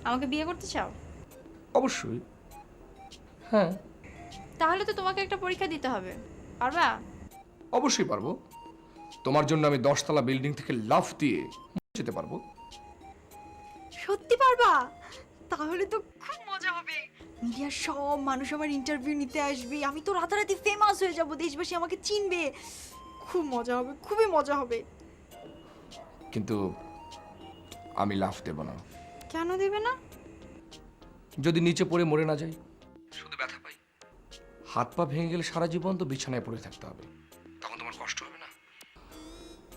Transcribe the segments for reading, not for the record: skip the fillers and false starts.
আমাকে বিয়ে করতে চাও? অবশ্যই। হ্যাঁ, তাহলে তো তোমাকে একটা পরীক্ষা দিতে হবে, পারবা? অবশ্যই পারবো। তোমার জন্য আমি 10তলা বিল্ডিং থেকে লাফ দিয়ে যেতে পারবো। সত্যি পারবা? তাহলে তো খুব মজা হবে। মিডিয়ার সব মানুষ আমার ইন্টারভিউ নিতে আসবে, আমি তো রাতারাতি ফেমাস হয়ে যাব, দেশবাসী আমাকে চিনবে। খুব মজা হবে, খুবই মজা হবে। কিন্তু আমি লাফ দেব না। কেন দেবে না? যদি নিচে পড়ে মরে না যাই, শুধু ব্যথা পাই, হাত পা ভেঙে গেলে সারা জীবন তো বিছানায় পড়ে থাকতে হবে, তখন তোমার কষ্ট হবে না?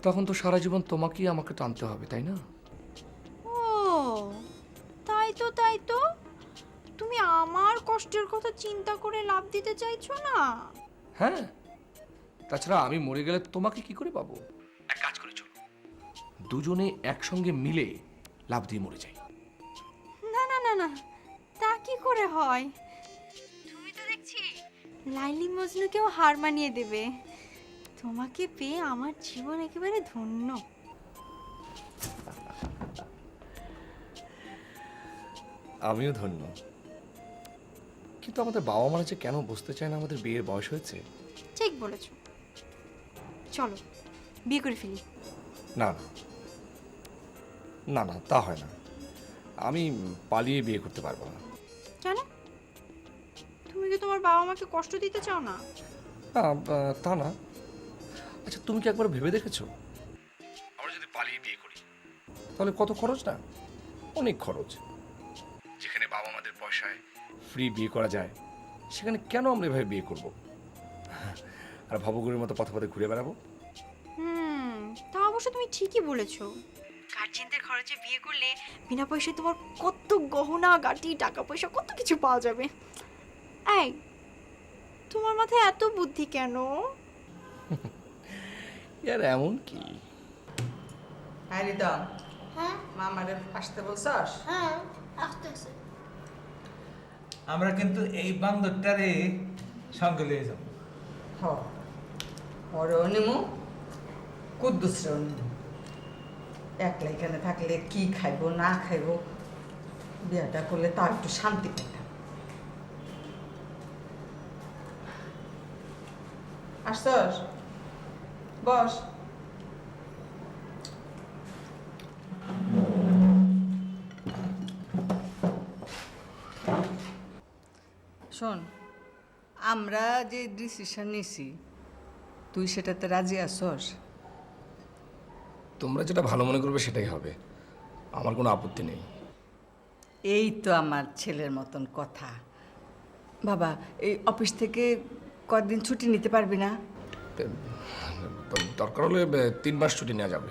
তখন তো সারা জীবন তোমাকেই আমাকে টানতে হবে, তাই না? ও, তাই তো তুমি আমার কষ্টের কথা চিন্তা করে লাভ দিতে চাইছো না? হ্যাঁ, তাছাড়া আমি মরে গেলে তোমাকে কি করে পাবো? এক কাজ করে চলো, দুজনে একসঙ্গে মিলে লাফ দিয়ে মরে যাই। না না না না, তা কি করে হয়? তুমি তো দেখছি লাইলি মজনুকেও হার মানিয়ে দেবে। তোমাকে পেয়ে আমার জীবন একেবারে ধন্য। আমিও ধন্য। কিন্তু আমাদের বাবা মারা যে কেন বুঝতে চায় না আমাদের বিয়ের বয়স হয়েছে? ঠিক বলেছো, চলো বিয়ে করে ফেলি। না না না না, তা হয় না। আমি পালিয়ে বিয়ে করতে পারবো না। কেন? তুমি কি তোমার বাবা মাকে কষ্ট দিতে চাও না? না, তা না। আচ্ছা, তুমি কি একবার ভেবে দেখেছো আমরা যদি পালিয়ে বিয়ে করি তাহলে কত খরচ? না, অনেক খরচ। যেখানে বাবা মাদের পয়সায় ফ্রি বিয়ে করা যায়, সেখানে কেন আমরা এভাবে বিয়ে করব? আর ভবগুড়ির মতো পথে পথে ঘুরে বেড়াবো? তা অবশ্য তুমি ঠিকই বলেছো। গার্জেনদের খরচে বিয়ে করলে বিনা পয়সায় তোমার কত গহনা গাটি টাকা পয়সা কত কিছু পাওয়া যাবে। এই, তোমার মাথায় এত বুদ্ধি কেন? ইয়ার এমন কি? হ্যাঁ রিদম, হ্যাঁ মামারে আসতে বলছস? হ্যাঁ আসতেছে। আমরা কিন্তু এই বান্দরটারে সঙ্গে লিয়ে যাব। হ, ওরেও নিমু, কুদ্দুসরেও নিমু। একলা এখানে থাকলে কি খাইবো না খাইবো, বিয়াটা করলে তার একটু শান্তি পেতাম। আসছস? বস। শোন, আমরা যে ডিসিশন নিছি, তুই সেটাতে রাজি আছস? তোমরা যেটা ভালো মনে করবে সেটাই হবে, আমার কোনো আপত্তি নেই। এই তো আমার ছেলের মতন কথা। বাবা, এই অফিস থেকে কদিন ছুটি নিতে পারবি না? দরকার হলে 3 মাস ছুটি নেওয়া যাবে।